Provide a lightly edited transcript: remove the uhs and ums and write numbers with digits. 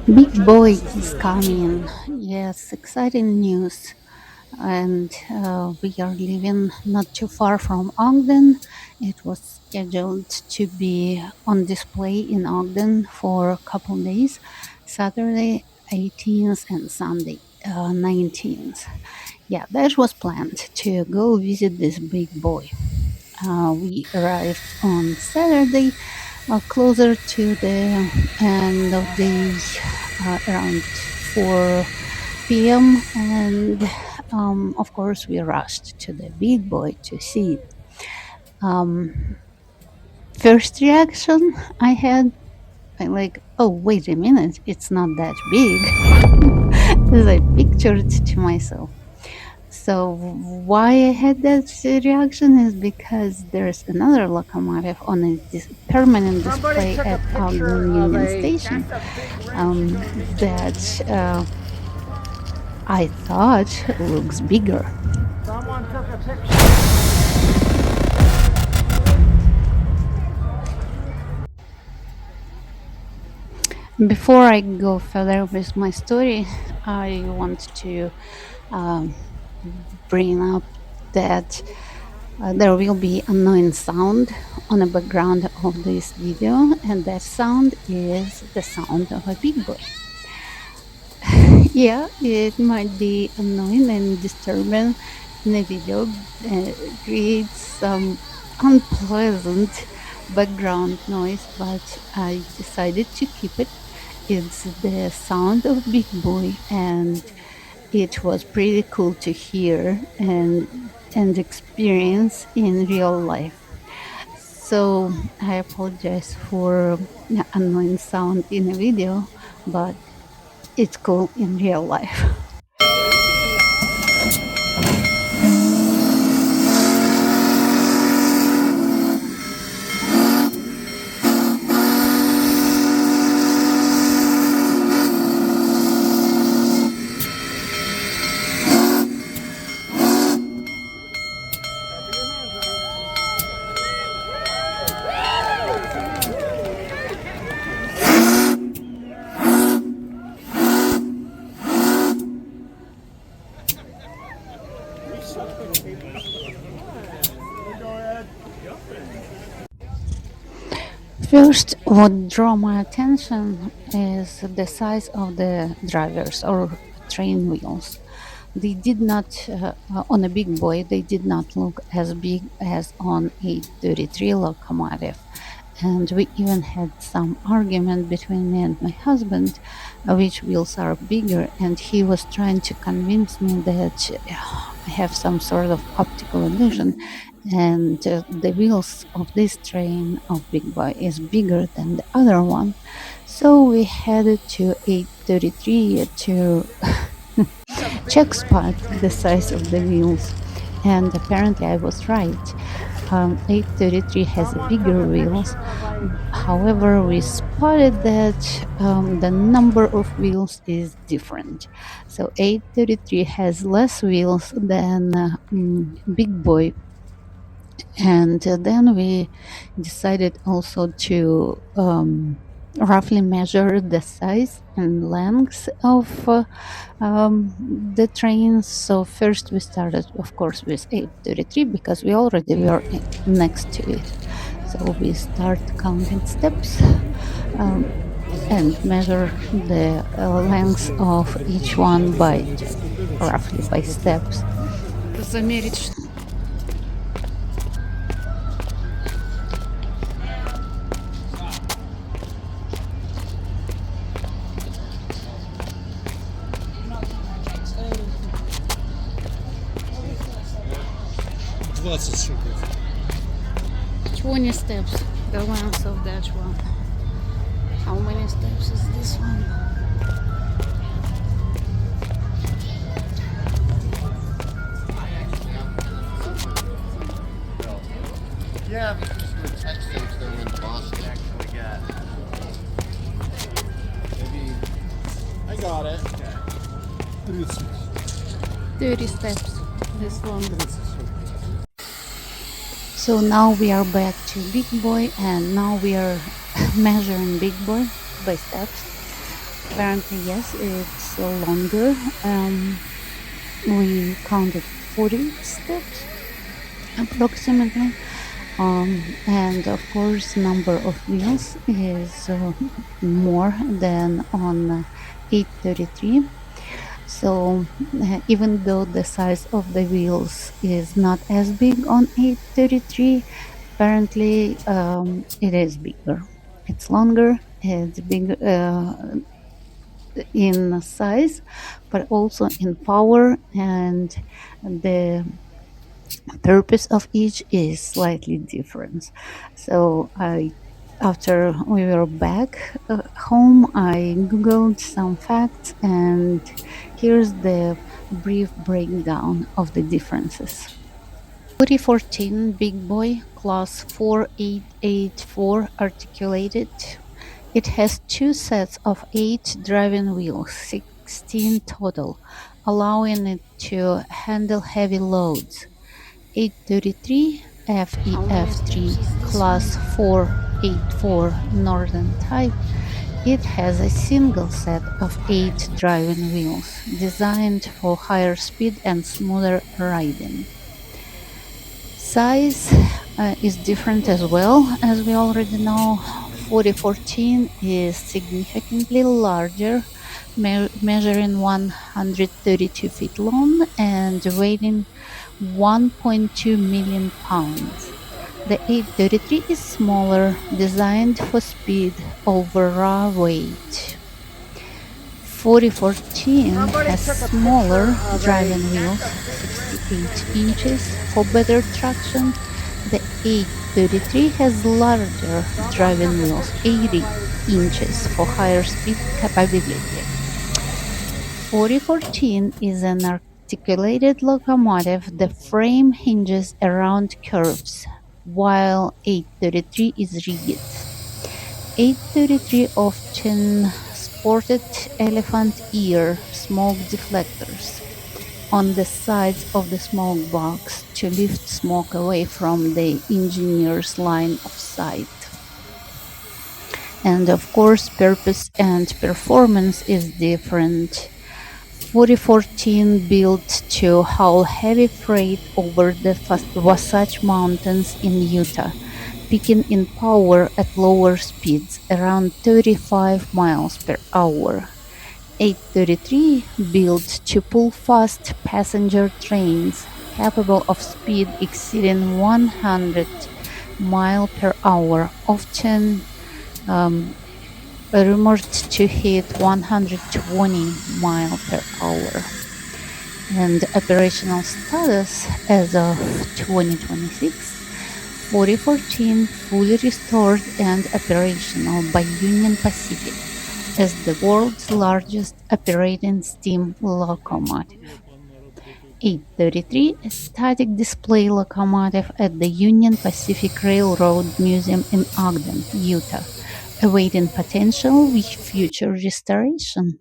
Big boy is coming. Yes, exciting news. And we are living not too far from Ogden. It was scheduled to be on display in Ogden for a couple days, Saturday 18th and Sunday 19th. Yeah, that was planned to go visit this big boy. We arrived on Saturday, closer to the end of the around 4 p.m. and of course we rushed to the big boy to see it. Um, First reaction I had, I like, oh wait a minute, it's not that big, as I pictured to myself. So why I had that reaction is because there's another locomotive on a permanent Somebody display took a at picture Ogden of Union a. Station That's a big wrench. that I thought looks bigger. Someone took a picture. Before I go further with my story, I want to um, bring up that there will be unknown sound on the background of this video, and that sound is the sound of a big boy. Yeah, it might be annoying and disturbing in a video, creates some unpleasant background noise, but I decided to keep it. It's the sound of Big Boy, and it was pretty cool to hear and experience in real life. So I apologize for the annoying sound in a video, but it's cool in real life. First, what drew my attention is the size of the drivers or train wheels. They did not, on a big boy, they did not look as big as on 833 locomotive. And we even had some argument between me and my husband, which wheels are bigger. And he was trying to convince me that I have some sort of optical illusion, and the wheels of this train of Big Boy is bigger than the other one. So we headed to 833 to check spot the size of the wheels, and apparently I was right. 833 has a Someone took bigger a wheels. picture of a. However, we spotted that the number of wheels is different. So 833 has less wheels than Big Boy, and then we decided also to roughly measure the size and length of the trains. So first we started, of course, with 833 because we already were next to it. So we start counting steps um, and measure the length of each one by just roughly by steps. Замерить. 20 шагов. 20 steps, the length of that one. How many steps is this one? Yeah, because the text thinks they're in Boston. Actually got. Maybe. I got it. 30. 30 steps this long. So now we are back to Big Boy, and now we are measuring Big Boy by steps. Apparently, yes, it's longer. We counted 40 steps approximately. And of course, number of wheels is more than on 833. So even though the size of the wheels is not as big on 833, apparently it is bigger. It's longer. It's bigger in size, but also in power, and the purpose of each is slightly different. So after we were back home, I googled some facts, and here's the brief breakdown of the differences. 4014 Big Boy Class 4884 articulated. It has two sets of 8 driving wheels, 16 total, allowing it to handle heavy loads. 833 FEF3 Class 484 Northern Type. It has a single set of 8 driving wheels, designed for higher speed and smoother riding. Size is different as well, as we already know. 4014 is significantly larger, measuring 132 feet long and weighing 1.2 million pounds. The 833 is smaller, designed for speed over raw weight. 4014 Somebody has took a smaller picture of a driving pack wheels, of cigarettes. 68 inches, for better traction. The 833 has larger Someone driving took a wheels, picture of 80 my inches, for higher speed capability. 4014 is an articulated locomotive. The frame hinges around curves, while 833 is rigid. 833 often sported elephant ear smoke deflectors on the sides of the smoke box to lift smoke away from the engineer's line of sight. And of course, purpose and performance is different. 4014 built to haul heavy freight over the Wasatch Mountains in Utah, peaking in power at lower speeds, around 35 miles per hour. 833 built to pull fast passenger trains capable of speed exceeding 100 mile per hour, often rumored to hit 120 mile per hour. And operational status as of 2026, 4014 fully restored and operational by Union Pacific as the world's largest operating steam locomotive. 833, a static display locomotive at the Union Pacific Railroad Museum in Ogden, Utah, awaiting potential future restoration.